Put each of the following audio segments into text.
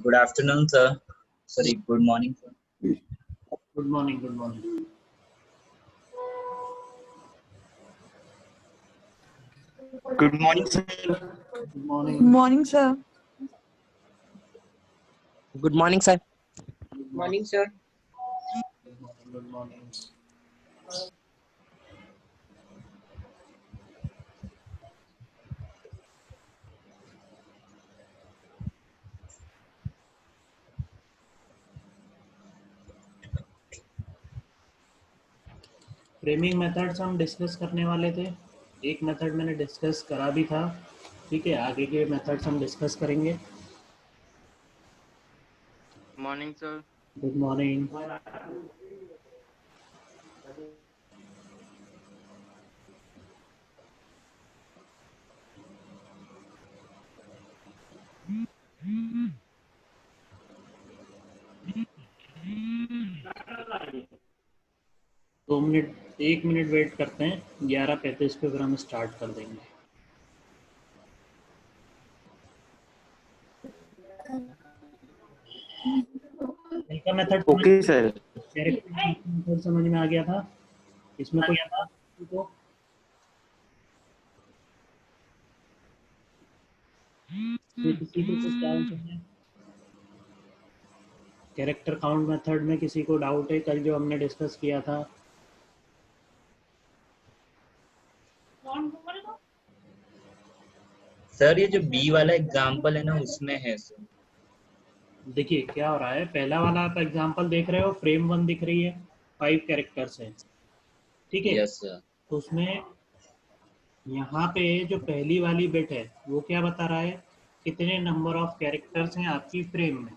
Good afternoon, sir. Sorry, good morning, sir. Good morning. Good morning. Good morning, sir. Good morning. Good morning, sir. Good morning, sir. Good Morning, sir. morning. Good morning. Framing methods हम discuss करने वाले थे। एक method मैंने discuss करा भी था। ठीक है, आगे के मेथड्स हम डिस्कस करेंगे। Morning, sir. Good morning. एक मिनट वेट करते हैं। 11:35 पे फिर हम स्टार्ट कर देंगे। का मेथड Okay, sir. मेथड समझ में आ गया था? इसमें कोई तो किसी को कुछ डाउट है? कैरेक्टर काउंट मेथड में किसी को डाउट है? कल जो हमने डिस्कस किया था। सर ये जो बी वाला एग्जाम्पल है ना उसमें है सर। देखिए क्या हो रहा है, पहला वाला आप एग्जांपल देख रहे हो, फ्रेम 1 दिख रही है, 5 कैरेक्टर्स है। ठीक है, यस सर। तो उसमें यहाँ पे जो पहली वाली बिट है वो क्या बता रहा है, कितने नंबर ऑफ कैरेक्टर्स हैं आपकी फ्रेम में।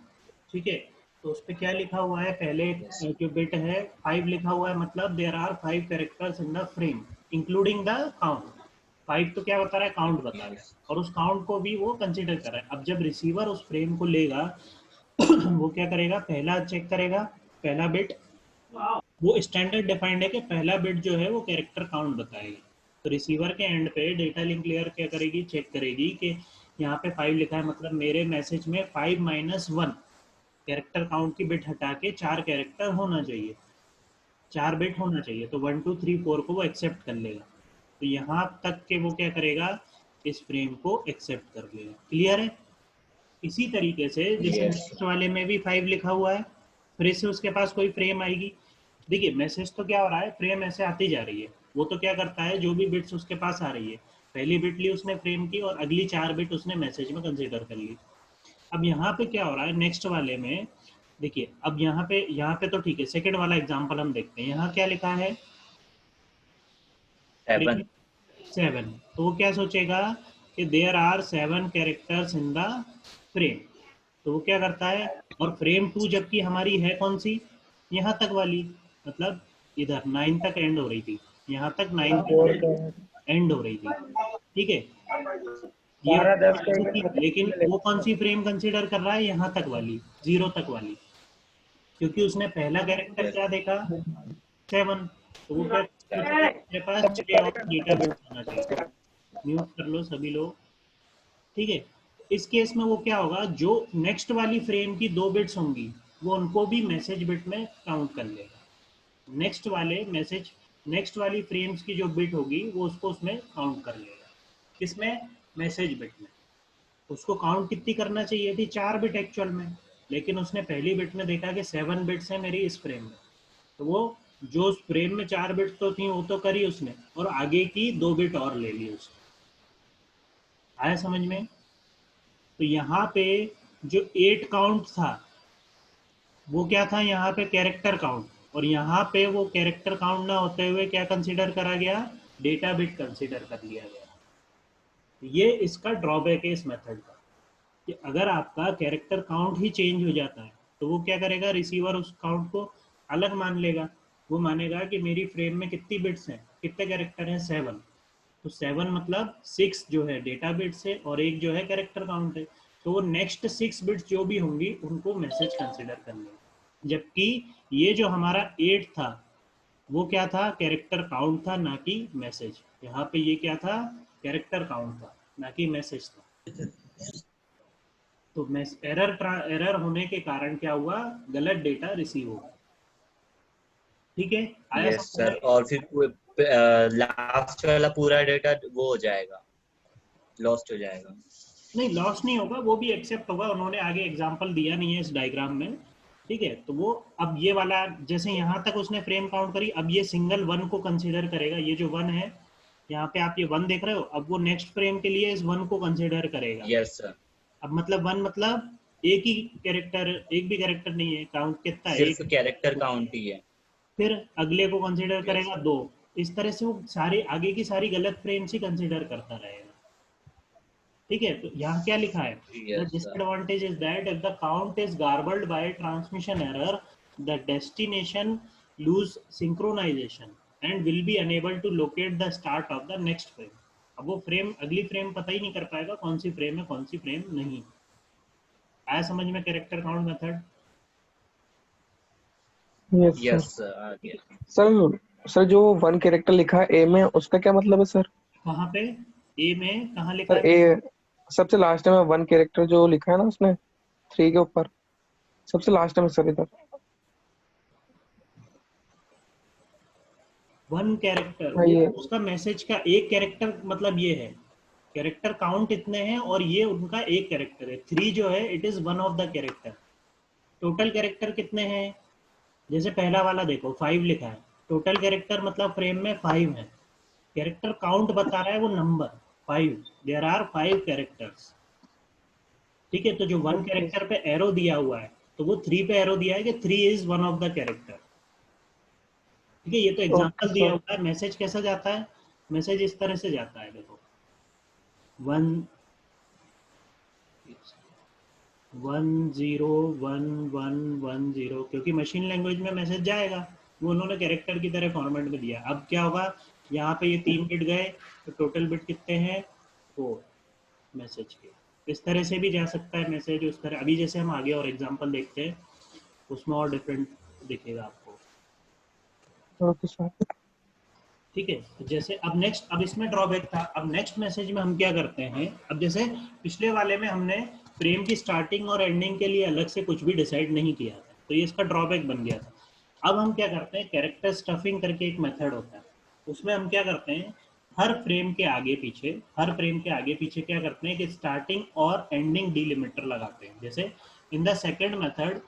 ठीक है, तो उस पर क्या लिखा हुआ है, पहले जो बिट है 5 लिखा हुआ है, मतलब there are 5 characters in the frame including the count. 5 तो क्या बता रहा है, काउंट बता रहा है, और उस काउंट को भी वो कंसिडर कर रहा है। अब जब रिसीवर उस फ्रेम को लेगा वो क्या करेगा, पहला चेक करेगा, पहला बिट वो स्टैंडर्ड डिफाइंड है कि पहला बिट जो है वो कैरेक्टर काउंट बताएगा। तो रिसीवर के एंड पे डेटा लिंक लेयर क्या करेगी, चेक करेगी कि यहाँ पे 5 लिखा है, मतलब मेरे मैसेज में 5-1 कैरेक्टर काउंट की बिट हटा के 4 कैरेक्टर होना चाहिए, 4 बिट होना चाहिए। तो 1 2 3 4 को वो एक्सेप्ट कर लेगा। तो यहाँ तक के वो क्या करेगा, इस फ्रेम को एक्सेप्ट कर लेगा। क्लियर है? इसी तरीके से जैसे यस नेक्स्ट वाले में भी 5 लिखा हुआ है, फिर से उसके पास कोई फ्रेम आएगी। देखिए मैसेज तो क्या हो रहा है, फ्रेम ऐसे आती जा रही है। वो तो क्या करता है, जो भी बिट्स उसके पास आ रही है, पहली बिट ली उसने फ्रेम की और अगली 4 बिट उसने मैसेज में कंसीडर कर ली। अब यहाँ पे क्या हो रहा है नेक्स्ट वाले में, देखिए अब यहाँ पे तो ठीक है, सेकंड वाला एग्जांपल हम देखते हैं। यहाँ क्या लिखा है, 7। 7। तो वो क्या सोचेगा कि there are 7 characters in the frame. तो वो क्या करता है, और फ्रेम 2 जबकि हमारी है कौन सी, यहाँ तक वाली, मतलब इधर 9 तक एंड हो रही थी, यहाँ तक 9 तक एंड हो रही थी। ठीक है, ये थी, लेकिन वो कौन सी फ्रेम कंसीडर कर रहा है, यहाँ तक वाली, 0 तक वाली, क्योंकि उसने पहला कैरेक्टर क्या देखा, 7। तो वो क्या, मेरे पास 6 और डेटा बिट होना चाहिए। म्यूट कर लो सभी लोग। ठीक है, इस केस में वो क्या होगा, जो नेक्स्ट वाली फ्रेम की 2 बिट्स होंगी वो उनको भी मैसेज बिट में काउंट कर लेगा। नेक्स्ट वाली फ्रेम्स की जो बिट होगी वो उसको उसमें काउंट कर लेगा। किसमें, मैसेज बिट में। उसको काउंट कितनी करना चाहिए थी, 4 बिट एक्चुअल में, लेकिन उसने पहली बिट में देखा कि 7 बिट्स है मेरी इस फ्रेम में। तो वो जो उस फ्रेम में 4 बिट्स तो थी वो तो करी उसने, और आगे की 2 बिट और ले ली उसने। आया समझ में? तो यहाँ पे जो 8 काउंट था वो क्या था, यहाँ पे कैरेक्टर काउंट, और यहाँ पे वो कैरेक्टर काउंट ना होते हुए क्या कंसीडर करा गया, डेटा बिट कंसीडर कर लिया गया। ये इसका ड्रॉबैक है इस मेथड का, कि अगर आपका कैरेक्टर काउंट ही चेंज हो जाता है तो वो क्या करेगा, रिसीवर उस काउंट को अलग मान लेगा। वो मानेगा कि मेरी फ्रेम में कितनी बिट्स हैं, कितने कैरेक्टर हैं, 7। तो 7 मतलब 6 जो है डेटा बिट्स है और एक जो है कैरेक्टर काउंट है। तो वो नेक्स्ट 6 बिट्स जो भी होंगी उनको मैसेज कंसिडर कर लेगा। जबकि ये जो हमारा 8 था वो क्या था, कैरेक्टर काउंट था ना कि मैसेज। यहाँ पे ये क्या था, कैरेक्टर काउंट था ना कि मैसेज था। तो एरर होने के कारण क्या हुआ, गलत डेटा रिसीव हो। ठीक है, आया यस समझ सर, में? और फिर लास्ट वाला पूरा डेटा वो हो जाएगा, लॉस्ट हो जाएगा। नहीं, लॉस नहीं होगा, वो भी एक्सेप्ट होगा, उन्होंने आगे एग्जांपल दिया नहीं है इस डायग्राम में। ठीक है, तो वो अब ये वाला जैसे यहाँ तक उसने फ्रेम काउंट करी, अब ये सिंगल वन को कंसीडर करेगा। ये जो वन है यहाँ पे आप ये वन देख रहे हो, अब वो नेक्स्ट फ्रेम के लिए इस वन को कंसीडर करेगा। यस सर, अब मतलब वन मतलब एक ही कैरेक्टर, एक भी कैरेक्टर नहीं है, काउंट कितना है, सिर्फ एक। कैरेक्टर काउंट ही है। फिर अगले को कंसीडर यस करेगा दो। इस तरह से वो सारी आगे की सारी गलत फ्रेम्स ही कंसीडर करता रहेगा। ठीक है, तो यहाँ क्या लिखा है, the yes sir, disadvantage is that if the count is garbled by transmission error, the destination lose synchronization and will be unable to locate the start of the next frame. अब वो फ्रेम, अगली frame पता ही नहीं कर पाएगा कौन सी frame है कौन सी फ्रेम नहीं। आया समझ में character count method? Yes sir. Yes sir, आ गया। सर सर जो वन कैरेक्टर लिखा है ए में, उसका क्या मतलब है सर? कहाँ पे? ए में कहाँ लिखा सर है? ए सबसे लास्ट में वन कैरेक्टर जो लिखा है ना उसने, थ्री के ऊपर सबसे लास्ट में सर इधर। वन कैरेक्टर, हाँ वो ये। उसका मैसेज का एक कैरेक्टर मतलब ये है, कैरेक्टर काउंट इतने हैं और ये उनका एक कैरेक्टर है। थ्री जो है it is one of the character. Total character कितने हैं? जैसे पहला वाला देखो 5 लिखा है, टोटल कैरेक्टर मतलब फ्रेम में 5 है। कैरेक्टर काउंट बता रहा है वो नंबर 5, देयर आर 5 कैरेक्टर्स। ठीक है, तो जो वन ओके। कैरेक्टर पे एरो दिया हुआ है, तो वो 3 पे एरो दिया है कि 3 is one of the character. ठीक है, ये तो ओके एग्जांपल दिया सर। हुआ है। मैसेज कैसा जाता है? मैसेज इस तरह से जाता है, देखो 1 1 0 1 1 1 0, क्योंकि मशीन लैंग्वेज में मैसेज जाएगा, वो उन्होंने कैरेक्टर की तरह फॉर्मेट में दिया। अब क्या होगा, यहाँ पे ये 3 बिट गए, तो टोटल बिट कितने हैं? 4 मैसेज के। इस तरह से भी जा सकता है मैसेज, उस तरह। अभी जैसे हम आगे और एग्जांपल देखते हैं, उसमें और डिफरेंट दिखेगा आपको। Okay sir. ठीक है, तो जैसे अब नेक्स्ट, अब इसमें ड्रॉबैक था, अब नेक्स्ट मैसेज में हम क्या करते हैं, अब जैसे पिछले वाले में हमने फ्रेम की स्टार्टिंग और एंडिंग के लिए अलग से कुछ भी डिसाइड नहीं किया था, तो ये इसका ड्रॉबैक बन गया था। अब हम क्या करते हैं, कैरेक्टर स्टफिंग करके एक मेथड होता है, उसमें हम क्या करते हैं, हर फ्रेम के आगे पीछे, हर फ्रेम के आगे पीछे क्या करते हैं कि स्टार्टिंग और एंडिंग डिलिमिटर लगाते हैं। जैसे in the second method,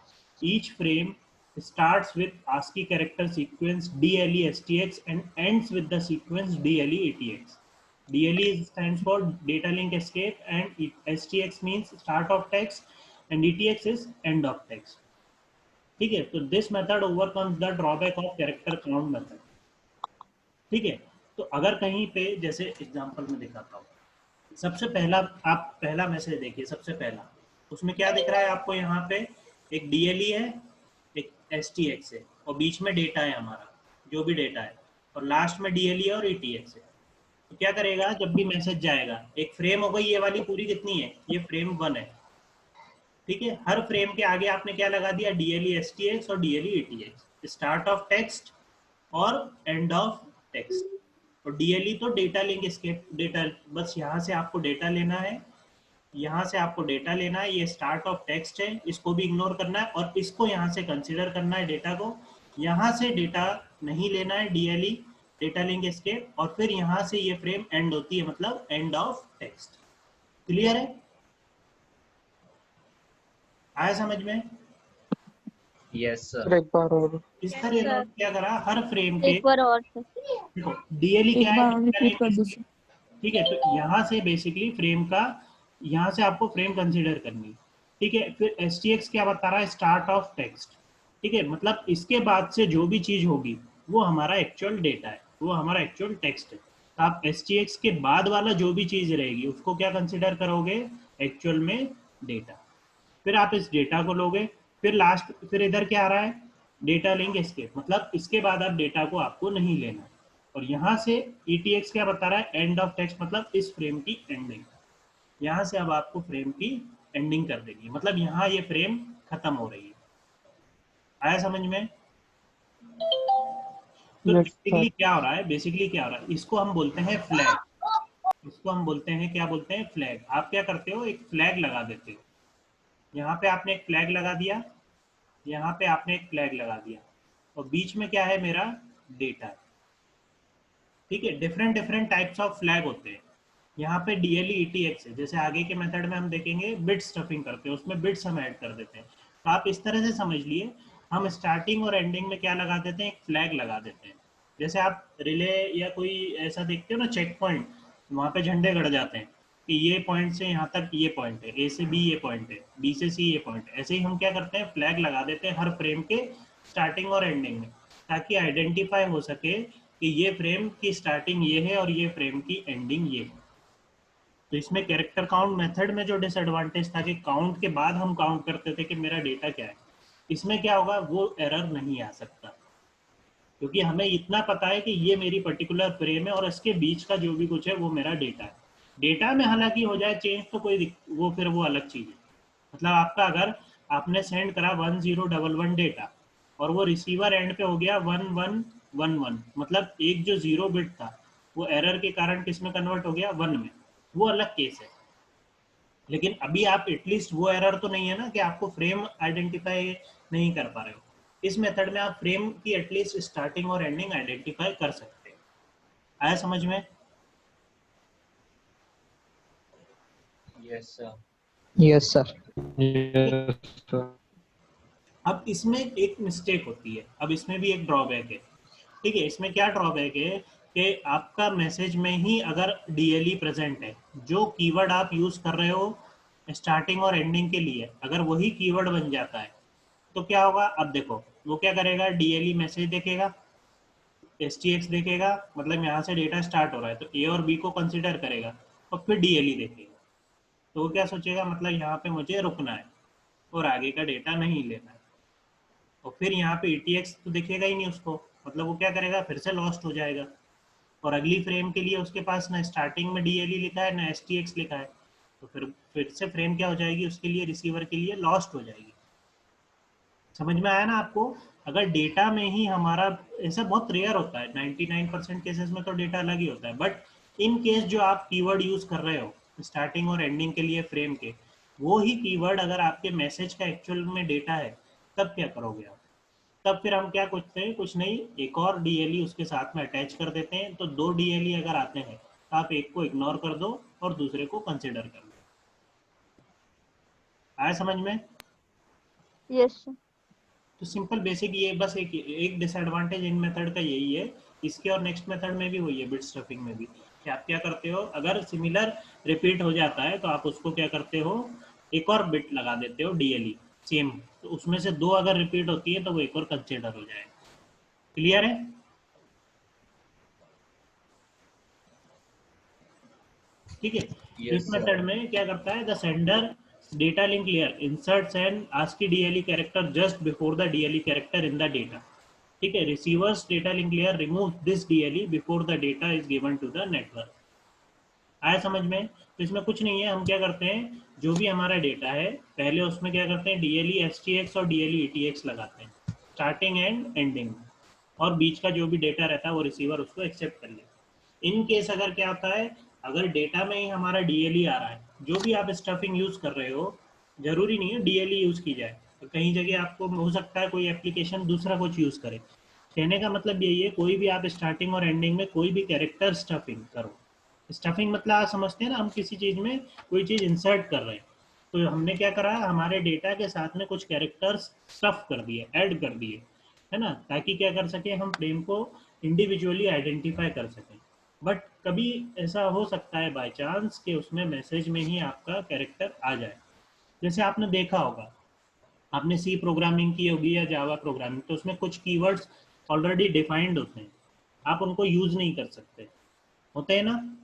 each frame starts with ASCII character sequence DLE-STX and ends with the sequence DLE-ATX. DLE stands for data link escape and STX means start of text and ETX is end of text. ठीक है, तो this method overcomes the drawback of character count method. ठीक है, तो अगर कहीं पे जैसे एग्जांपल में दिखाता हूँ, सबसे पहला, आप पहला मैसेज देखिए, सबसे पहला उसमें क्या दिख रहा है आपको, यहाँ पे एक DLE है, एक STX है, और बीच में डेटा है हमारा, जो भी डेटा है, और लास्ट में DLE और ETX है। तो क्या करेगा, जब भी मैसेज जाएगा, एक फ्रेम हो गई, ये वाली पूरी कितनी है, ये फ्रेम 1 है। ठीक है, हर फ्रेम के आगे आपने क्या लगा दिया, DLE STX और DLE ETX, start of text और एंड ऑफ टेक्स्ट। और DLE तो डेटा लिंक एस्केप डेटा, बस यहाँ से आपको डेटा लेना है, यहाँ से आपको डेटा लेना है, ये स्टार्ट ऑफ टेक्स्ट है, इसको भी इग्नोर करना है, और इसको यहाँ से कंसीडर करना है डेटा को। यहाँ से डेटा नहीं लेना है, DLE डेटा लिंक एस्केप, और फिर यहाँ से ये फ्रेम एंड होती है, मतलब एंड ऑफ टेक्स्ट। क्लियर है? आया समझ में? यस सर सर, एक बार और। इस तरह इन्होंने क्या करा, हर फ्रेम के, एक बार और सर, देखो DLE क्या एक है, बार और रिपीट कर दो सर। ठीक है, तो यहाँ से बेसिकली फ्रेम का, यहाँ से आपको फ्रेम कंसीडर करनी है। ठीक है, फिर STX क्या बता रहा है, स्टार्ट ऑफ टेक्स्ट। ठीक है, मतलब इसके बाद से जो भी चीज होगी वो हमारा एक्चुअल डेटा है, वो हमारा एक्चुअल टेक्स्ट है। तो आप STX के बाद वाला जो भी चीज रहेगी उसको क्या कंसीडर करोगे, एक्चुअल में डेटा। फिर आप इस डेटा को लोगे, फिर लास्ट, फिर इधर क्या आ रहा है, डेटा लिंक एस्केप, मतलब इसके बाद आप डेटा को आपको नहीं लेना। और यहाँ से ETX क्या बता रहा है, एंड ऑफ टेक्स्ट, मतलब इस फ्रेम की एंडिंग। यहाँ से अब आपको फ्रेम की एंडिंग कर देगी, मतलब यहाँ ये फ्रेम खत्म हो रही है। आया समझ में? तो यस बेसिकली सर। क्या हो रहा है, बेसिकली क्या हो रहा है, इसको हम बोलते हैं फ्लैग। इसको हम बोलते हैं, क्या बोलते हैं, फ्लैग। आप क्या करते हो, एक फ्लैग लगा देते हो। यहाँ पे आपने एक फ्लैग लगा दिया, यहाँ पे आपने एक फ्लैग लगा दिया, और बीच में क्या है, मेरा डेटा है। ठीक है, different different types of flag होते हैं। यहाँ पे डीएलई ईटीएक्स है, जैसे आगे के मेथड में हम देखेंगे बिट स्टफिंग करते हैं, उसमें बिट्स हम ऐड कर देते हैं। तो आप इस तरह से समझ लिए, हम स्टार्टिंग और एंडिंग में क्या लगा देते हैं, एक फ्लैग लगा देते हैं। जैसे आप रिले या कोई ऐसा देखते हो ना, चेक पॉइंट, वहाँ पे झंडे गड़ जाते हैं कि ये पॉइंट से यहाँ तक ये पॉइंट है, ए से बी ये पॉइंट है, बी से सी ये पॉइंट है। ऐसे ही हम क्या करते हैं, फ्लैग लगा देते हैं हर फ्रेम के स्टार्टिंग और एंडिंग में, ताकि आइडेंटिफाई हो सके कि ये फ्रेम की स्टार्टिंग ये है और ये फ्रेम की एंडिंग ये है। तो इसमें कैरेक्टर काउंट मेथड में जो डिसएडवांटेज था कि काउंट के बाद हम काउंट करते थे कि मेरा डेटा क्या है, इसमें क्या होगा, वो एरर नहीं आ सकता, क्योंकि हमें इतना पता है कि ये मेरी पर्टिकुलर फ्रेम है और इसके बीच का जो भी कुछ है वो मेरा डेटा है। डेटा में हालांकि हो जाए चेंज तो कोई वो फिर वो अलग चीज है। मतलब आपका अगर आपने सेंड करा 1011 डेटा और वो रिसीवर एंड पे हो गया 1111, मतलब एक जो जीरो बिट था वो एरर के कारण किस में कन्वर्ट हो गया, 1 में, वो अलग केस है। लेकिन अभी आप एटलीस्ट वो एरर तो नहीं है ना कि आपको फ्रेम आइडेंटिफाई नहीं कर पा रहे हो। इस मेथड में आप फ्रेम की एटलीस्ट स्टार्टिंग और एंडिंग आइडेंटिफाई कर सकते हैं। आया समझ में? Yes sir. Yes, sir. Yes, sir. अब इसमें एक मिस्टेक होती है, अब इसमें भी एक ड्रॉबैक है। ठीक है, इसमें क्या ड्रॉबैक है कि आपका मैसेज में ही अगर डीएलई प्रेजेंट है, जो कीवर्ड आप यूज कर रहे हो स्टार्टिंग और एंडिंग के लिए, अगर वही कीवर्ड बन जाता है तो क्या होगा, अब देखो वो क्या करेगा, डीएलई मैसेज देखेगा, एसटीएक्स देखेगा, मतलब यहाँ से डेटा स्टार्ट हो रहा है तो ए और बी को कंसिडर करेगा, और फिर डीएलई देखेगा। तो वो क्या सोचेगा, मतलब यहाँ पे मुझे रुकना है और आगे का डेटा नहीं लेना है। और फिर यहाँ पे ईटीएक्स तो दिखेगा ही नहीं उसको, मतलब वो क्या करेगा, फिर से लॉस्ट हो जाएगा। और अगली फ्रेम के लिए उसके पास ना स्टार्टिंग में डीएलई लिखा है ना एसटीएक्स लिखा है, तो फिर से फ्रेम क्या हो जाएगी, उसके लिए रिसीवर के लिए लॉस्ट हो जाएगी। समझ में आया ना आपको? अगर डेटा में ही हमारा, ऐसा बहुत रेयर होता है, 99% केसेस में तो डेटा अलग ही होता है, बट इन केस जो आप कीवर्ड यूज कर रहे हो स्टार्टिंग और एंडिंग के लिए फ्रेम के, वो ही कीवर्ड अगर आपके मैसेज का एक्चुअल में डेटा है, तब क्या करोगे आप? तब फिर हम क्या करते हैं, कुछ नहीं, एक और डीएलई उसके साथ में अटैच कर देते हैं। तो दो डीएलई अगर आते हैं तो आप एक को इग्नोर कर दो और दूसरे को कंसिडर कर लो। आया समझ में? Yes sir. तो सिंपल बेसिक ये बस एक डिसएडवांटेज इन मेथड का यही है। इसके और नेक्स्ट मेथड में भी वही है, बिट स्टफिंग में भी, कि आप क्या करते हो, अगर सिमिलर रिपीट हो जाता है तो आप उसको क्या करते हो, एक और बिट लगा देते हो डीएलई सेम, तो उसमें से दो अगर रिपीट होती है तो वो एक और कंसिडर हो जाएगा। क्लियर है? ठीक है। इस यस मेथड सर। में क्या करता है, the sender data link layer inserts an ASCII DLE character just before the DLE character in the data. ठीक है, receiver's data link layer remove this DLE before the data is given to the network. आया समझ में? तो इसमें कुछ नहीं है, हम क्या करते हैं, जो भी हमारा डेटा है पहले उसमें क्या करते हैं, डीएलई एसटीएक्स और डीएलई ईटीएक्स लगाते हैं स्टार्टिंग एंड एंडिंग, और बीच का जो भी डेटा रहता है वो रिसीवर उसको एक्सेप्ट कर लेता है। इन केस अगर क्या होता है, अगर डेटा में ही हमारा डीएलई आ रहा है, जो भी आप स्टफिंग यूज कर रहे हो, जरूरी नहीं है डीएलई यूज की जाए, तो कहीं जगह आपको हो सकता है कोई एप्लीकेशन दूसरा कुछ यूज करे। कहने का मतलब यही है, कोई भी आप स्टार्टिंग और एंडिंग में कोई भी कैरेक्टर स्टफिंग करो। स्टफिंग मतलब आप समझते हैं ना, हम किसी चीज में कोई चीज इंसर्ट कर रहे हैं, तो हमने क्या करा, हमारे डेटा के साथ में कुछ कैरेक्टर्स स्टफ कर दिए, ऐड कर दिए, है ना, ताकि क्या कर सके, हम फ्रेम को इंडिविजुअली आइडेंटिफाई कर सकें। बट कभी ऐसा हो सकता है बाय चांस कि उसमें मैसेज में ही आपका कैरेक्टर आ जाए। जैसे आपने देखा होगा, आपने सी प्रोग्रामिंग की होगी या जावा प्रोग्रामिंग, तो उसमें कुछ कीवर्ड्स ऑलरेडी डिफाइंड होते हैं, आप उनको यूज नहीं कर सकते, होते हैं ना,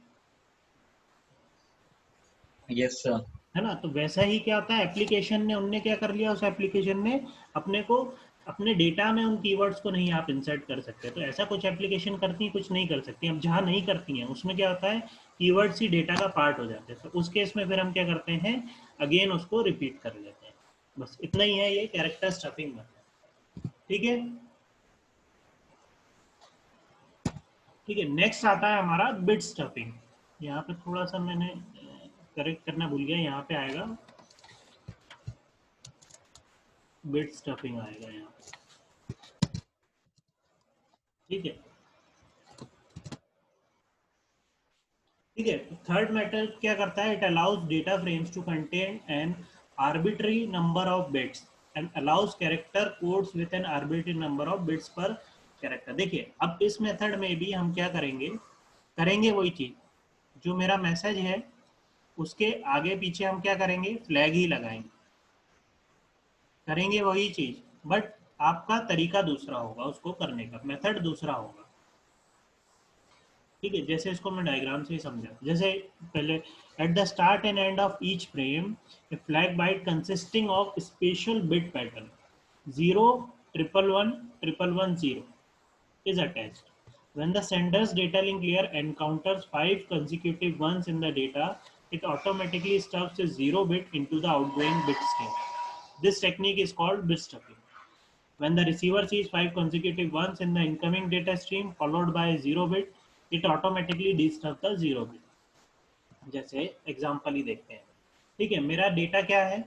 यस सर। है ना? तो वैसा ही क्या होता है, एप्लीकेशन ने, उनने क्या कर लिया, उस एप्लीकेशन ने अपने को, अपने डेटा में उन कीवर्ड्स को नहीं आप इंसर्ट कर सकते। तो ऐसा कुछ एप्लीकेशन करती हैं, कुछ नहीं कर सकती। अब जहाँ नहीं करती हैं उसमें क्या होता है, कीवर्ड्स ही डेटा का पार्ट हो जाते हैं, तो उस केस में फिर हम क्या करते हैं, अगेन उसको रिपीट कर लेते हैं। बस इतना ही है ये कैरेक्टर स्टफिंग में। ठीक है, ठीक है। नेक्स्ट आता है हमारा बिट स्टफिंग। यहाँ पे थोड़ा सा मैंने करेक्ट करना भूल गया, यहाँ पे आएगा बिट स्टफिंग आएगा यहाँ, ठीक है। ठीक है, थर्ड मेथड क्या करता है, it allows data frames to contain an arbitrary number of bits and allows character codes with an arbitrary number of bits per character. देखिए अब इस मेथड में भी हम क्या करेंगे, करेंगे वही चीज, जो मेरा मैसेज है उसके आगे पीछे हम क्या करेंगे, फ्लैग ही लगाएंगे, करेंगे वही चीज, बट आपका तरीका दूसरा होगा, उसको करने का मेथड दूसरा होगा, ठीक है। जैसे इसको मैं डायग्राम से ही समझा, जैसे पहले at the start and end of each frame a flag byte consisting of special bit pattern 0 1 1 1 1 0 is attached. When the sender's data link layer encounters 5 consecutive ones in the data, it automatically stuffs a 0 bit into the outgoing bit stream. This technique is called bit stuffing. When the receiver sees 5 consecutive ones in the incoming data stream followed by a 0 bit, it automatically destuffs the 0 bit. जैसे example ही देखते हैं, ठीक है। मेरा data क्या है,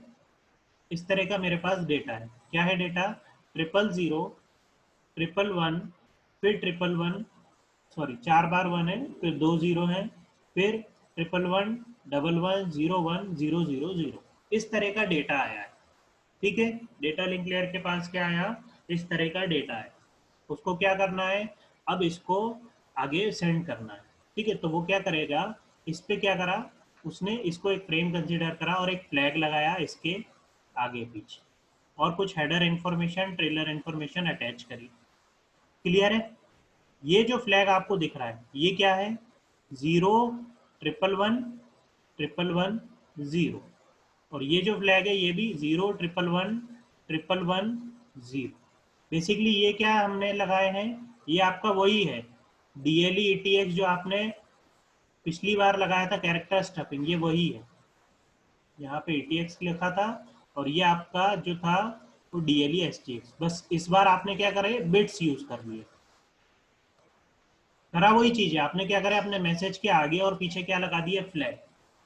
इस तरह का मेरे पास डेटा है, क्या है डेटा, 000 111 फिर 111, सॉरी 4 बार 1 है, फिर 2 0 है, फिर 111 11 01 000, इस तरह का डेटा आया है, ठीक है। डेटा लिंक लेयर के पास क्या आया, इस तरह का डेटा है, उसको क्या करना है, अब इसको आगे सेंड करना है, ठीक है। तो वो क्या करेगा, इस पे क्या करा उसने, इसको एक फ्रेम कंसीडर करा और एक फ्लैग लगाया इसके आगे पीछे, और कुछ header information trailer information attach करी। क्लियर है, ये जो फ्लैग आपको दिख रहा है ये क्या है, 0 111 111 0, और ये जो फ्लैग है ये भी 0 111 111 0। बेसिकली ये क्या हमने लगाए हैं, ये आपका वही है DLE ETX जो आपने पिछली बार लगाया था कैरेक्टर स्टफिंग, ये वही है, यहाँ पे ETX लिखा था और ये आपका जो था वो DLE STX, बस इस बार आपने क्या करे, बिट्स यूज कर लिए, करा वही चीज है, आपने क्या करा, अपने मैसेज के आगे और पीछे क्या लगा दिया, फ्लैग।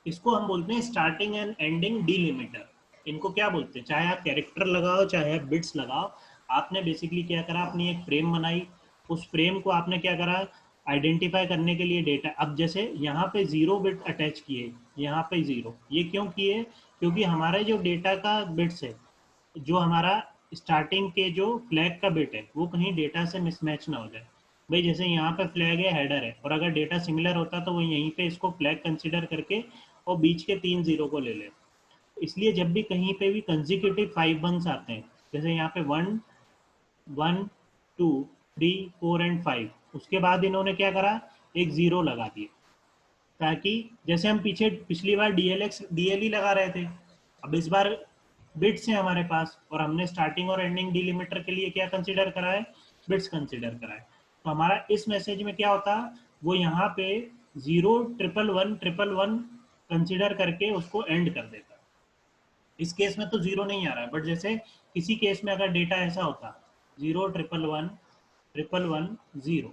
इसको हम बोलते हैं स्टार्टिंग एंड एंडिंग डिलिमिटर, इनको क्या बोलते हैं, चाहे आप कैरेक्टर लगाओ चाहे आप बिट्स लगाओ। आपने बेसिकली क्या करा, अपनी एक फ्रेम बनाई, उस फ्रेम को आपने क्या करा, आइडेंटिफाई करने के लिए डेटा, अब जैसे यहाँ पे 0 बिट अटैच किए, यहाँ पे 0, ये क्यों किए, क्योंकि हमारे जो डेटा का बिट्स है, जो हमारा स्टार्टिंग के जो फ्लैग का बिट है वो कहीं डेटा से मिसमैच ना हो जाए। भाई जैसे यहाँ पे फ्लैग है, हेडर है, और अगर डेटा सिमिलर होता तो वो यहीं पे इसको फ्लैग कंसीडर करके और बीच के 3 0 को ले ले। इसलिए जब भी कहीं पे भी कंजिक्यूटिव 5 1s आते हैं, जैसे यहाँ पे 1 1 2 3 4 एंड 5, उसके बाद इन्होंने क्या करा, एक 0 लगा दिया, ताकि जैसे हम पीछे पिछली बार DLE लगा रहे थे, अब इस बार बिट्स है हमारे पास, और हमने स्टार्टिंग और एंडिंग डिलिमिटर के लिए क्या कंसीडर करा है, बिट्स कंसीडर करा है। तो हमारा इस मैसेज में क्या होता, वो यहाँ पे 0 111 111 कंसीडर करके उसको एंड कर देता। इस केस में तो 0 नहीं आ रहा है, बट जैसे किसी केस में अगर डेटा ऐसा होता 0 111 111 0,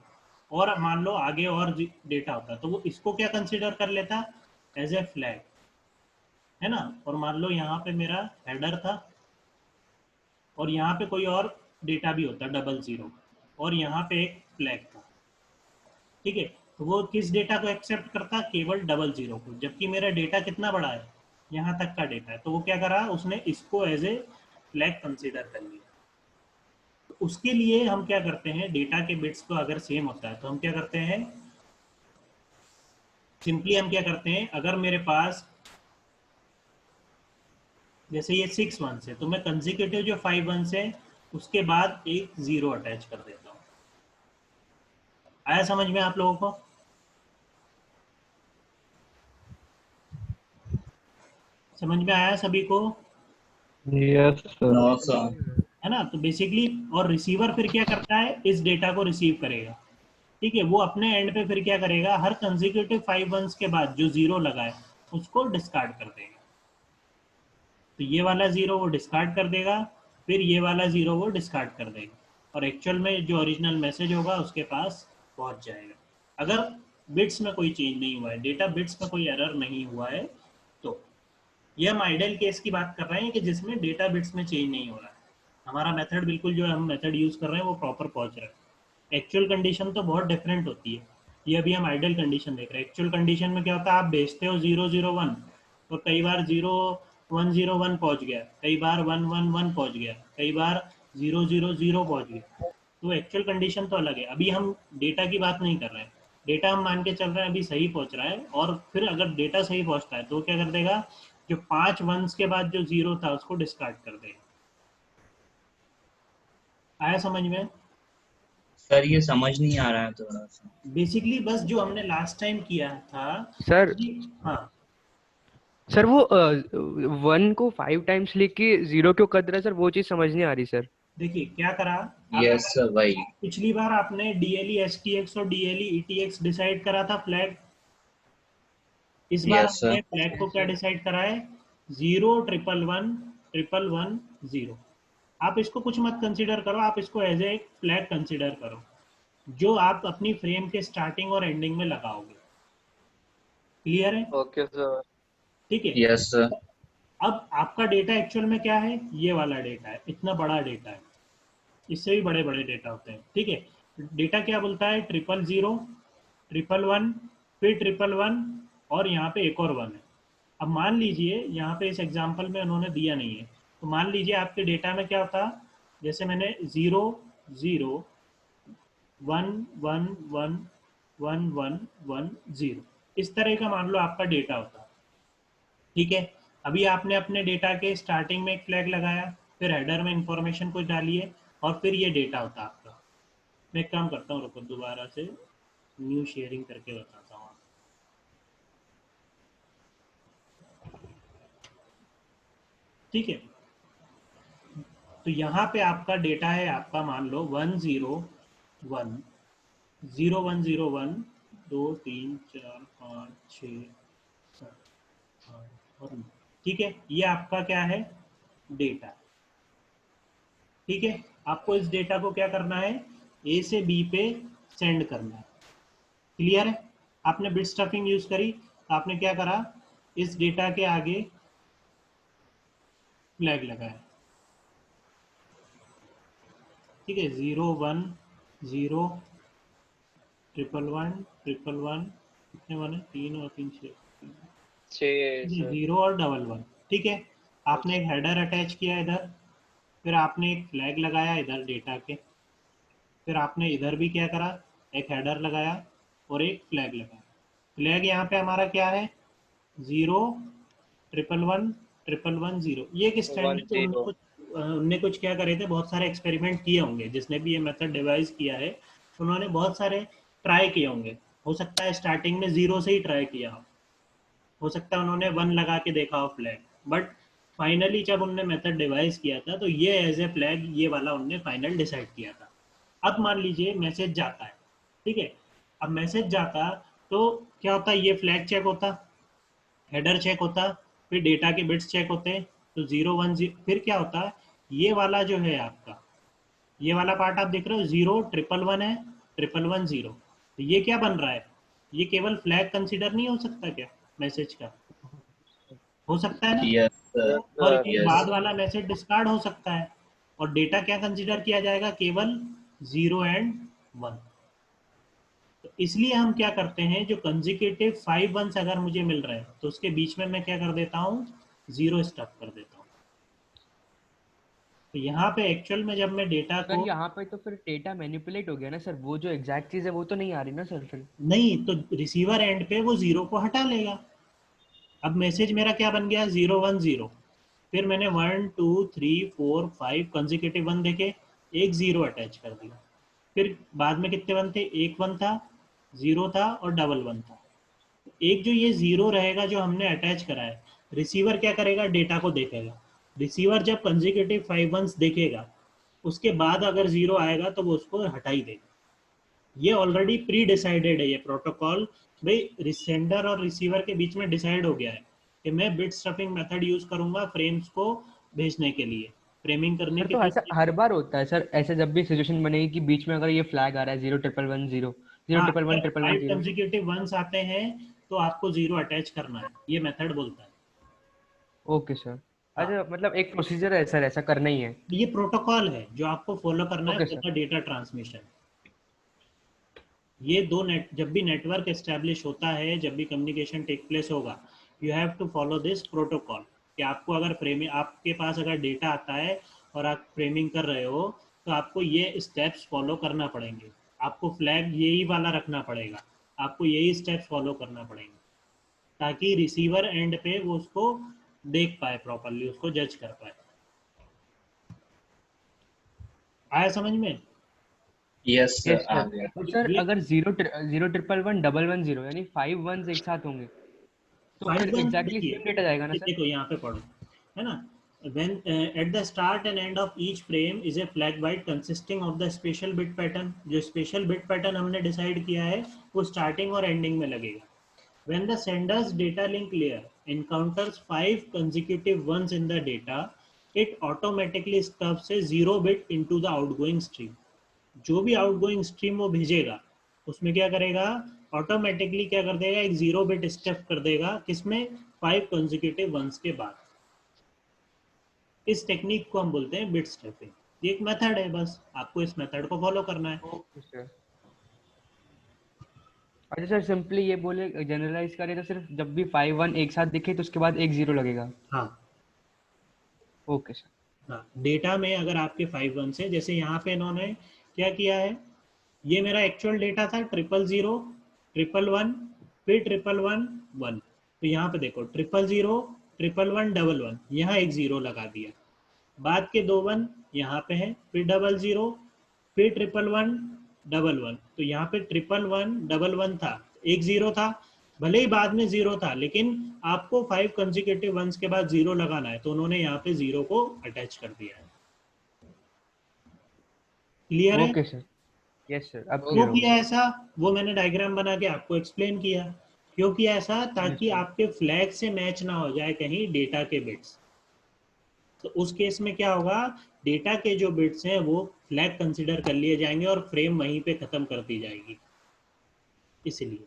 और मान लो आगे और डेटा होता, तो वो इसको क्या कंसीडर कर लेता, एज ए फ्लैग, है ना। और मान लो यहाँ पे मेरा हेडर था और यहाँ पे कोई और डेटा भी होता 00, और यहाँ पे एक फ्लैग था, ठीक है। तो वो किस डेटा को एक्सेप्ट करता, केवल 00 को, जबकि मेरा डेटा कितना बड़ा है, यहाँ तक का डेटा है, तो वो क्या करा, उसने इसको एज ए फ्लैग कंसीडर कर लिया। तो उसके लिए हम क्या करते हैं, डेटा के बिट्स को अगर सेम होता है तो हम क्या करते हैं, सिंपली हम क्या करते हैं, अगर मेरे पास जैसे ये 6 1s है, तो मैं कंजिक्यूटिव जो 5 1s है उसके बाद एक 0 अटैच कर देता हूँ। आया समझ में आप लोगों को, समझ में आया सभी को, यस सर। No sir. है ना। तो बेसिकली और रिसीवर फिर क्या करता है, इस डेटा को रिसीव करेगा, ठीक है। वो अपने एंड पे फिर क्या करेगा, हर कंजिक्यूटिव 5 1s के बाद जो 0 लगा है उसको डिस्कार्ड कर देगा। तो ये वाला 0 वो डिस्कार्ड कर देगा, फिर ये वाला 0 वो डिस्कार्ड कर देगा, और एक्चुअल में जो ओरिजिनल मैसेज होगा उसके पास पहुंच जाएगा। अगर बिट्स में कोई चेंज नहीं हुआ है, डेटा बिट्स में कोई एरर नहीं हुआ है, तो ये हम आइडियल केस की बात कर रहे हैं कि जिसमें डेटा बिट्स में चेंज नहीं हो रहा है। हमारा मेथड बिल्कुल जो हम मेथड यूज कर रहे हैं वो प्रॉपर पहुंच रहा है। एक्चुअल कंडीशन तो बहुत डिफरेंट होती है। ये अभी हम आइडियल कंडीशन देख रहे हैं। एक्चुअल कंडीशन में क्या होता है, आप भेजते हो 001 तो कई बार 0101 पहुंच गया, कई बार 111 पहुंच गया, कई बार 000 पहुंच गया। तो एक्चुअल कंडीशन तो अलग है। अभी हम डेटा की बात नहीं कर रहे हैं। डेटा हम मान के चल रहे हैं अभी सही पहुंच रहा है, और फिर अगर डेटा सही पहुंचता है तो क्या कर देगा, जो 5 वंस के बाद जो जीरो था उसको डिस्कार्ड कर देगा। आया समझ में? सर ये समझ नहीं आ रहा है थोड़ा सा। बेसिकली बस जो हमने लास्ट टाइम किया था सर हाँ सर वो 1 को 5 टाइम्स लेके 0 क्यों कर दे रहा है सर, वो चीज समझ नहीं आ रही सर। देखिए क्या करा यस आपने। सर वही। पिछली बार आपने डीएलई एसटीएक्स और डीएलई ईटीएक्स डिसाइड करा था फ्लैग। इस बार यस हमने सर। फ्लैग को क्या डिसाइड करा है, 0111110। आप इसको कुछ मत कंसीडर करो, आप इसको एज ए फ्लैग कंसीडर करो जो आप अपनी फ्रेम के स्टार्टिंग और एंडिंग में लगाओगे। क्लियर है? Okay sir. ठीक है। Yes sir. अब आपका डेटा एक्चुअल में क्या है, ये वाला डेटा है, इतना बड़ा डेटा है, इससे भी बड़े बड़े डेटा होते हैं। ठीक है। डेटा क्या बोलता है, 000, 111, फिर 111 और यहाँ पे एक और 1 है। अब मान लीजिए यहाँ पे इस एग्जांपल में उन्होंने दिया नहीं है, तो मान लीजिए आपके डेटा में क्या होता, जैसे मैंने 001111110 इस तरह का मान लो आपका डेटा होता। ठीक है। अभी आपने अपने डेटा के स्टार्टिंग में एक फ्लैग लगाया, फिर हेडर में इंफॉर्मेशन कुछ डालिए, और फिर ये डेटा होता आपका। मैं एक काम करता हूँ, रुको दोबारा से न्यू शेयरिंग करके बताता हूँ। ठीक है। तो यहाँ पे आपका डेटा है, आपका मान लो 101 2 3 4 5 6 7 8 और 9। ठीक है, ये आपका क्या है, डेटा। ठीक है। आपको इस डेटा को क्या करना है, ए से बी पे सेंड करना है। क्लियर है? आपने बिट स्टफिंग यूज करी, तो आपने क्या करा, इस डेटा के आगे फ्लैग लगाया। ठीक है, 010 111 कितने वन है, 3 और 3 6, 0 और 11। ठीक है। आपने एक हेडर अटैच किया इधर, फिर आपने एक फ्लैग लगाया इधर डेटा के, फिर आपने इधर भी क्या करा, एक हेडर लगाया और एक फ्लैग लगाया। फ्लैग यहाँ पे हमारा क्या है, 0 111 111 0। ये एक स्टैंडर्ड, तो उनने कुछ क्या करे थे, बहुत सारे एक्सपेरिमेंट किए होंगे जिसने भी ये मेथड डिवाइस किया है, उन्होंने बहुत सारे ट्राई किए होंगे। हो सकता है स्टार्टिंग में 0 से ही ट्राई किया हो सकता है उन्होंने 1 लगा के देखा हो फ्लैग, बट फाइनली जब उनने मेथड डिवाइस किया था तो ये एज ए फ्लैग ये वाला उनने फाइनल डिसाइड किया था। अब मान लीजिए मैसेज जाता है। ठीक है। अब मैसेज जाता तो क्या होता, ये फ्लैग चेक होता, हेडर चेक होता, फिर डेटा के बिट्स चेक होते, तो 010 फिर क्या होता, ये वाला जो है आपका, ये वाला पार्ट आप देख रहे हो, 0 111 है, 111 0। तो ये क्या बन रहा है, ये केवल फ्लैग कंसीडर नहीं हो सकता क्या मैसेज का, हो सकता है ना। Yes sir. और ये यस। बाद वाला मैसेज डिस्कार्ड हो सकता है, और डेटा क्या कंसीडर किया जाएगा, केवल 0 और 1। तो इसलिए हम क्या करते हैं, जो कंजिक्यूटिव 5 वंस अगर मुझे मिल रहे हैं तो उसके बीच में मैं क्या कर देता हूँ, 0 स्टफ कर देता हूँ। तो यहाँ पे एक्चुअल में जब मैं डेटा सर को, यहाँ पे तो फिर डेटा मैनिपुलेट हो गया ना सर, वो जो एग्जैक्ट चीज है वो तो नहीं आ रही ना सर फिर। नहीं तो रिसीवर एंड पे वो 0 को हटा लेगा। अब मैसेज मेरा क्या बन गया, 010। फिर मैंने 1 2 3 4 5 कंजिक्यूटिव 1 देखे, एक 0 अटैच कर दिया। फिर बाद में कितने 1 थे, एक 1 था, 0 था और 1 था। एक जो ये 0 रहेगा जो हमने अटैच करा है, रिसीवर क्या करेगा, डेटा को देखेगा। रिसीवर जब कंजिक्यूटिव 5 वंस देखेगा, उसके बाद अगर 0 आएगा तो वो उसको हटा ही देगा। ये ऑलरेडी प्री डिसाइडेड है ये प्रोटोकॉल। भाई सेंडर और रिसीवर के बीच में डिसाइड हो गया है कि मैं बिट स्टफिंग मेथड यूज करूंगा फ्रेम्स को भेजने के लिए, फ्रेमिंग करने सर के तो ऐसा लिए। हर बार होता है सर, ऐसे जब भी सिचुएशन बनेगी कि बीच में अगर ये फ्लैग आ रहा है 0 111 0, जीरो हाँ, ट्रिपल वन अगर triple one 5 zero consecutive ones आते हैं तो आपको 0 अटैच करना है, ये मेथड बोलता है। Okay sir. अच्छा मतलब एक प्रोसीजर है सर, ऐसा करना ही है। ये प्रोटोकॉल है जो आपको फॉलो करना है okay for sir. The data transmission. ये दो नेट, जब भी नेटवर्क एस्टेब्लिश होता है, जब भी कम्युनिकेशन टेक प्लेस होगा, you have to follow this protocol. कि आपको अगर फ्रेमिंग, आपके पास अगर डेटा आता है और आप फ्रेमिंग कर रहे हो, तो आपको ये स्टेप्स फॉलो करना पड़ेंगे। आपको फ्लैग यही वाला रखना पड़ेगा, आपको यही स्टेप्स फॉलो करना पड़ेंगे, ताकि रिसीवर एंड पे वो उसको देख पाए प्रॉपरली, उसको जज कर पाए। आया समझ में? यस यस सर, आ सर। गया। तो सर ये अगर 0 0 1 1 1 0 यानी 5 1s एक साथ होंगे, तो फिर 5 1 एग्जैक्टली देखिए, सेम डेटा जाएगा ना ये सर? देखो यहाँ पे पढ़ो, है ना। when at the start and end of each frame is a flag byte consisting of the special bit pattern। जो special bit pattern हमने डिसाइड किया है वो स्टार्टिंग और एंडिंग में लगेगा। when the sender's data link layer encounters 5 consecutive ones in the data, it automatically stubs a 0 bit into the outgoing stream। जो भी आउटगोइंग स्ट्रीम वो भेजेगा, उसमें क्या करेगा, ऑटोमेटिकली क्या कर देगा, एक 0 बिट स्टेप कर देगा, किसमें, 5 कंसेक्यूटिव वंस के बाद। इस टेक्निक को हम बोलते हैं बिट स्टेपिंग। ये एक मेथड है, बस आपको इस मेथड को फॉलो करना है। Okay sir. अच्छा सर, सिंपली ये बोले, जनरलाइज करें तो सिर्फ जब भी 5 1 एक साथ दिखे तो उसके बाद एक 0 लगेगा। हाँ ओके सर। हाँ, डेटा में अगर आपके 5 वंस है, जैसे यहाँ पे इन्होंने क्या किया है, ये मेरा एक्चुअल डेटा था 000 111, फिर 111 1। तो यहाँ पे देखो 000 111 यहाँ एक 0 लगा दिया, बाद के 2 1 यहाँ पे है, फिर 00, फिर 111 तो यहाँ पे 111 था, एक 0 था, भले ही बाद में 0 था, लेकिन आपको 5 कंसेक्यूटिव वंस के बाद 0 लगाना है, तो उन्होंने यहाँ पे 0 को अटैच कर दिया है। क्लियर है? Okay sir. यस सर, अब क्यों क्लियर हो किया गया। ऐसा, वो मैंने डायग्राम बना के आपको एक्सप्लेन किया। क्यों किया ऐसा, यस ताकि सर। आपके फ्लैग से मैच ना हो जाए कहीं डेटा के बिट्स। तो उस केस में क्या होगा, डेटा के जो बिट्स हैं वो फ्लैग कंसिडर कर लिए जाएंगे और फ्रेम वहीं पे खत्म कर दी जाएगी, इसलिए।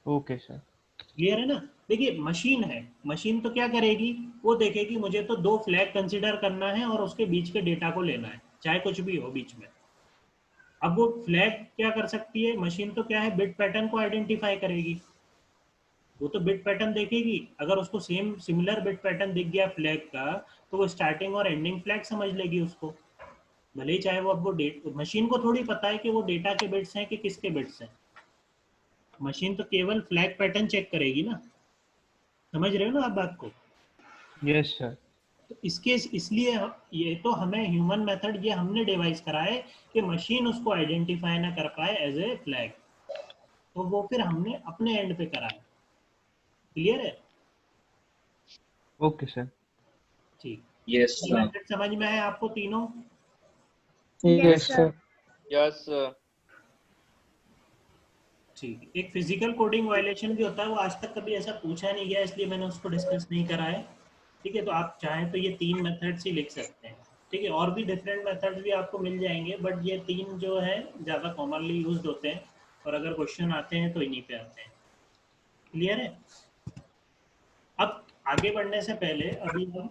Okay sir. क्लियर है ना? देखिए मशीन है, मशीन तो क्या करेगी, वो देखेगी मुझे तो 2 फ्लैग कंसिडर करना है और उसके बीच के डेटा को लेना है, चाहे कुछ भी हो बीच में। अब वो फ्लैग क्या कर सकती है मशीन, तो क्या है, बिट पैटर्न को आइडेंटिफाई करेगी। वो तो बिट पैटर्न देखेगी, अगर उसको सेम सिमिलर बिट पैटर्न दिख गया फ्लैग का, तो वो स्टार्टिंग और एंडिंग फ्लैग समझ लेगी उसको। भले ही चाहे वो, अब वो मशीन को थोड़ी पता है कि वो डेटा के बिट्स हैं कि किसके बिट्स हैं। मशीन तो केवल फ्लैग पैटर्न चेक करेगी ना। समझ रहे हो ना आप बात को? Yes sir. तो इसके इसलिए ये तो हमें ह्यूमन मेथड ये हमने डिवाइस करा है कि मशीन उसको आइडेंटिफाई ना कर पाए एज ए फ्लैग, तो वो फिर हमने अपने एंड पे करा है। क्लियर है? Okay sir. ठीक। यस ये सर। मेथड समझ में आए आपको तीनों? Yes, yes sir. Sir. Yes ठीक। एक फिजिकल कोडिंग वायलेशन भी होता है, वो आज तक कभी ऐसा पूछा नहीं गया, इसलिए मैंने उसको डिस्कस नहीं करा है। ठीक है, तो आप चाहें तो ये 3 मेथड्स ही लिख सकते हैं। ठीक है, और भी डिफरेंट मेथड्स भी आपको मिल जाएंगे, बट ये 3 जो है ज़्यादा कॉमनली यूज्ड होते हैं, और अगर क्वेश्चन आते हैं तो इन्हीं पे आते हैं। क्लियर है? अब आगे बढ़ने से पहले अभी हम,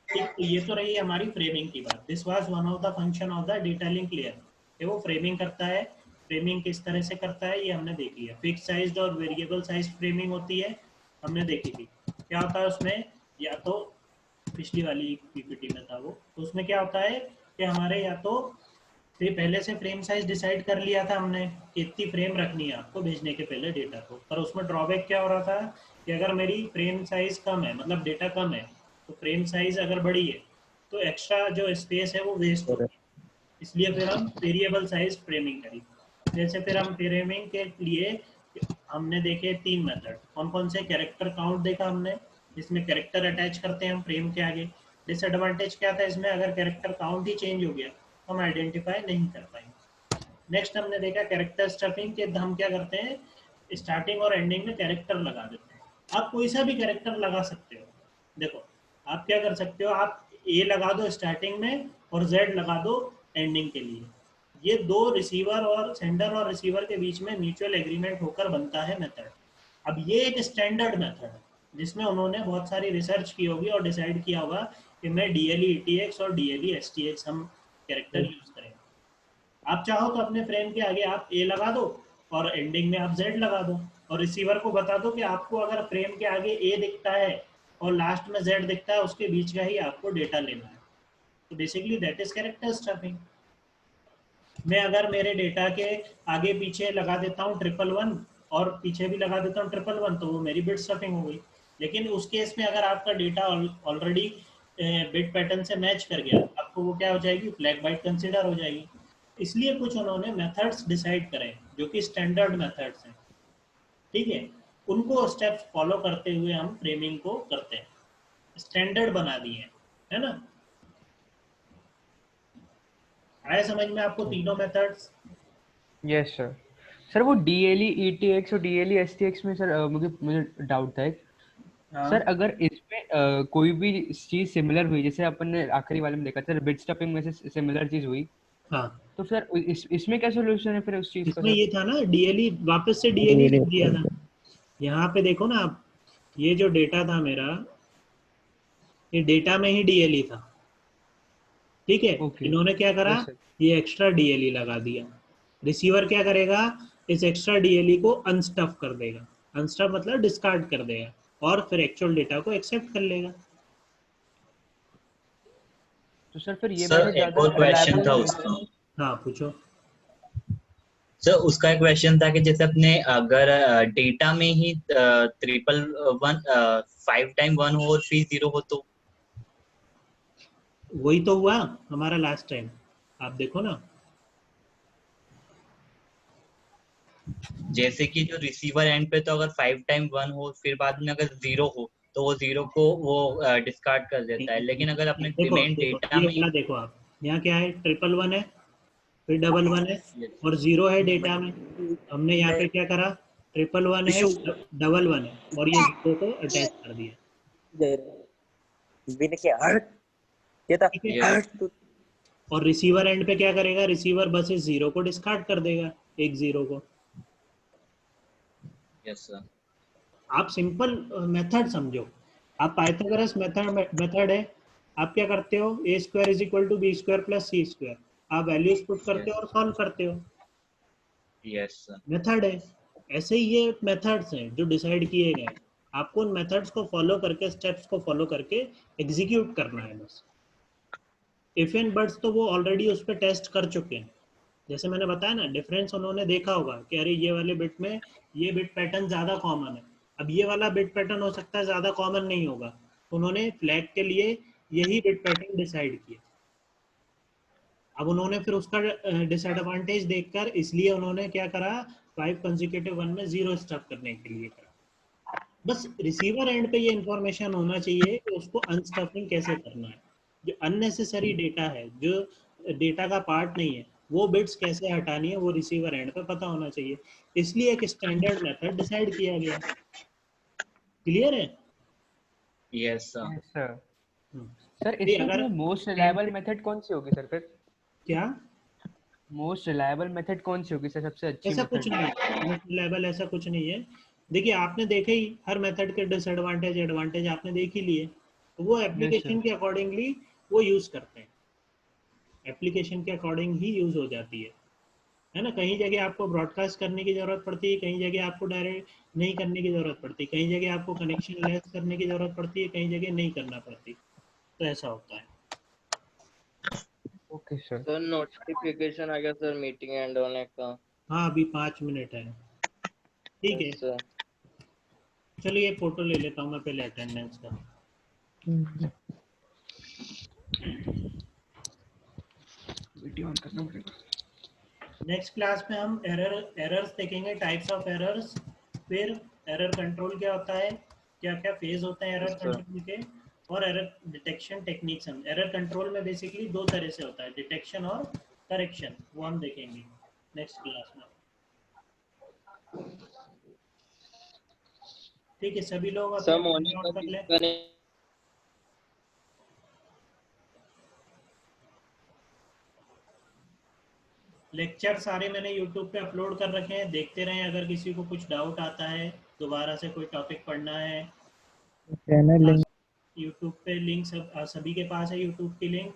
एक तो ये तो रही हमारी फ्रेमिंग की बात। This was one of the function of the data link layer, कि वो फ्रेमिंग करता है। फ्रेमिंग किस तरह से करता है ये हमने देख लिया। फिक्स साइज और वेरिएबल साइज फ्रेमिंग होती है, हमने देखी थी। क्या होता है उसमें, या तो पिछली वाली पीपीटी में था वो, तो उसमें क्या होता है कि हमारे या तो फिर पहले से फ्रेम साइज डिसाइड कर लिया था हमने कि इतनी फ्रेम रखनी है आपको भेजने के पहले डेटा को, पर उसमें ड्रॉबैक क्या हो रहा था कि अगर मेरी फ्रेम साइज कम है, मतलब डेटा कम है, तो फ्रेम साइज अगर बड़ी है तो एक्स्ट्रा जो स्पेस है वो वेस्ट होगी। इसलिए फिर हम वेरिएबल साइज फ्रेमिंग करी। जैसे फिर हम फ्रेमिंग के लिए हमने देखे 3 मेथड। कौन कौन से, कैरेक्टर काउंट देखा हमने, जिसमें कैरेक्टर अटैच करते हैं हम फ्रेम के आगे। डिसएडवांटेज क्या था इसमें, अगर कैरेक्टर काउंट ही चेंज हो गया तो हम आइडेंटिफाई नहीं कर पाएंगे। नेक्स्ट हमने देखा कैरेक्टर स्टफिंग, के हम क्या करते हैं, स्टार्टिंग और एंडिंग में कैरेक्टर लगा देते हैं। आप कोई सा भी कैरेक्टर लगा सकते हो। देखो आप क्या कर सकते हो, आप ए लगा दो स्टार्टिंग में और जेड लगा दो एंडिंग के लिए। ये दो रिसीवर और सेंडर और रिसीवर के बीच में म्यूचुअल एग्रीमेंट होकर बनता है मेथड। अब ये एक स्टैंडर्ड मेथड है, जिसमें उन्होंने बहुत सारी रिसर्च की होगी और डिसाइड किया होगा कि मैं DLE ETX और DLE STX हम कैरेक्टर यूज करें। आप चाहो तो अपने फ्रेम के आगे आप A लगा दो और एंडिंग में आप Z लगा दो और रिसीवर को बता दो कि आपको अगर फ्रेम के आगे A दिखता है और लास्ट में Z दिखता है, उसके बीच का ही आपको डेटा लेना है। तो basically that is character stuffing. मैं अगर मेरे डेटा के आगे पीछे लगा देता हूँ 111 और पीछे भी लगा देता हूँ 111, तो वो मेरी बिट स्टफिंग हो गई। लेकिन उस केस में अगर आपका डेटा ऑलरेडी बिट पैटर्न से मैच कर गया, आपको वो क्या हो जाएगी, फ्लैग बाइट कंसिडर हो जाएगी। इसलिए कुछ उन्होंने मेथड्स डिसाइड करे जो कि स्टैंडर्ड मेथड्स हैं, ठीक है। उनको स्टेप्स फॉलो करते हुए हम फ्रेमिंग को करते हैं, स्टैंडर्ड बना दिए है ना। आया समझ में आपको तीनों मेथड्स? Yes sir. सर वो DLE ETX और DLE STX में सर मुझे डाउट था एक। हाँ सर अगर इसमें कोई भी चीज सिमिलर हुई, जैसे अपन ने आखिरी वाले में देखा सर बिट स्टफिंग में से सिमिलर चीज हुई, हाँ, तो सर इसमें क्या सोल्यूशन है फिर उस चीज का इसमें सर? ये था ना DLE, वापस से DLE लिख दिया था। यहाँ पे देखो ना आप, ये जो डेटा था मेरा, ये डेटा में ही DLE था, ठीक है। ओके। इन्होंने क्या करा, यस सर। ये एक्स्ट्रा DLE लगा दिया। रिसीवर क्या करेगा, इस एक्स्ट्रा DLE को अनस्टफ कर देगा। अनस्टफ मतलब डिस्कार्ड कर देगा और फिर एक्चुअल डेटा को एक्सेप्ट कर लेगा। तो सर फिर ये सर मेथड एक ज्यादा और क्वेश्चन रिलायबल था नहीं है उसका। सर? हाँ पूछो। सर उसका एक क्वेश्चन था कि जैसे अपने अगर डेटा में ही 5 टाइम 1 हो और फिर 0 हो, तो वही तो हुआ हमारा लास्ट टाइम, आप देखो ना। जैसे कि जो रिसीवर एंड पे तो अगर 5 टाइम 1 हो फिर बाद में अगर 0 हो तो वो 0 को वो डिस्कार्ड कर देता है, लेकिन अगर अपने देखो मेन देखो डेटा ये में। वाला देखो आप, यहाँ क्या है, 111 है, फिर 11 है Yes. और 0 है डेटा में। हमने यहाँ पे क्या करा, 111 है, 11 है और ये 0 को अटैच कर दिया, ठीक है। Yes. और रिसीवर एंड पे क्या करेगा, रिसीवर बस इस 0 को डिस्कार्ड कर देगा, एक 0 को। Yes, sir. आप सिंपल मेथड समझो, आप पाइथागोरस मेथड है, आप क्या करते हो, A² is equal to B² plus C², आप वैल्यूज पुट करते Yes. हो और सॉल्व करते हो, Yes, sir. मेथड है। ऐसे ही ये मेथड्स हैं जो डिसाइड किए गए, आपको उन मेथड्स को फॉलो करके, स्टेप्स को फॉलो करके एग्जीक्यूट करना है बस। इफ एंड बट्स तो वो ऑलरेडी उस पर टेस्ट कर चुके हैं, जैसे मैंने बताया ना, डिफरेंस उन्होंने देखा होगा कि अरे ये वाले बिट में ये बिट पैटर्न ज़्यादा कॉमन है, अब ये वाला बिट पैटर्न हो सकता है ज़्यादा कॉमन नहीं होगा, तो उन्होंने फ्लैग के लिए यही बिट पैटर्न डिसाइड किया। अब उन्होंने फिर उसका डिसएडवांटेज देखकर इसलिए उन्होंने क्या करा, 5 कंसेक्यूटिव 1 में 0 स्टफ करने के लिए करा। बस रिसीवर एंड पे ये इंफॉर्मेशन होना चाहिए कि उसको अनस्टफिंग कैसे करना है, जो अननेसेसरी डेटा है, जो डेटा का पार्ट नहीं है, वो बिट्स कैसे हटानी है, वो रिसीवर एंड पे पता होना चाहिए। इसलिए एक स्टैंडर्ड मेथड डिसाइड किया गया। क्लियर है? Yes, sir. Yes sir. Hmm. Sir ये इसमें अगर फिर मोस्ट रिलायबल मेथड कौन सी होगी सर फिर? क्या, मोस्ट रिलायबल मेथड कौन सी होगी सर, सबसे अच्छी ऐसा कुछ मेथड? नहीं है मोस्ट लेवल, ऐसा कुछ नहीं है। देखिए आपने देखे ही, हर मेथड के डिसएडवांटेज एडवांटेज आपने देख ही लिए, तो वो यस सर। एप्लीकेशन के अकॉर्डिंगली वो यूज करते हैं, एप्लीकेशन के अकॉर्डिंग ही यूज हो जाती है ना। कहीं जगह आपको ब्रॉडकास्ट करने की जरूरत पड़ती है, कहीं जगह आपको डायरेक्ट नहीं करने की जरूरत पड़ती, कहीं जगह आपको कनेक्शन लेस करने की जरूरत पड़ती है, कहीं जगह नहीं करना पड़ती, तो ऐसा होता है। Okay sir. सर नोटिफिकेशन आ गया सर मीटिंग एंड होने का। हाँ अभी 5 मिनट है, ठीक है। Yes sir. चलिए फोटो ले लेता हूँ मैं पहले अटेंडेंस का। वीडियो ऑन करना पड़ेगा। नेक्स्ट क्लास में हम एरर्स देखेंगे, टाइप्स ऑफ एरर्स, फिर एरर कंट्रोल क्या होता है, क्या क्या फेज होते हैं एरर यस सर। कंट्रोल के, और एरर डिटेक्शन टेक्निक्स। हम एरर कंट्रोल में बेसिकली 2 तरह से होता है, डिटेक्शन और करेक्शन, वो हम देखेंगे नेक्स्ट क्लास में। ठीक है, सभी लोग अपना सर मॉर्निंग नोट का कर लें। किसका नहीं? लेक्चर सारे मैंने यूट्यूब पे अपलोड कर रखे हैं, देखते रहें। अगर किसी को कुछ डाउट आता है, दोबारा से कोई टॉपिक पढ़ना है चैनल लिंक यूट्यूब पे लिंक सभी के पास है यूट्यूब की लिंक?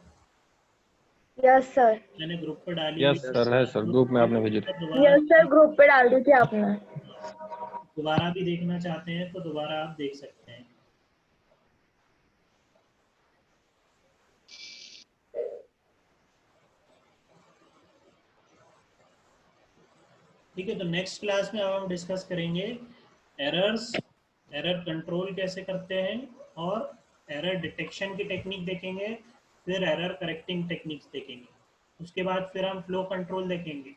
Yes sir. मैंने ग्रुप पे डाली यस सर, है सर, ग्रुप में आपने भेजी थी। दोबारा यस सर, ग्रुप पे डाल दी थी आपने। दोबारा भी देखना चाहते हैं तो दोबारा आप देख सकते हैं। ठीक है, तो नेक्स्ट क्लास में अब हम डिस्कस करेंगे एरर्स, एरर कंट्रोल कैसे करते हैं, और एरर डिटेक्शन की टेक्निक देखेंगे, फिर एरर करेक्टिंग टेक्निक्स देखेंगे, उसके बाद फिर हम फ्लो कंट्रोल देखेंगे।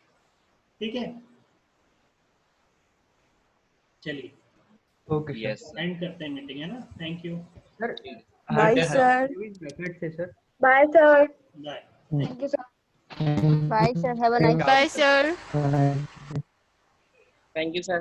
ठीक है, चलिए ओके यस सर। एंड करते हैं मीटिंग, है ना? Thank you, sir bye sir. Bracket से sir. Bye sir. Bye. Thank you sir. Bye, sir. Have a nice day. Bye sir. Thank you, sir.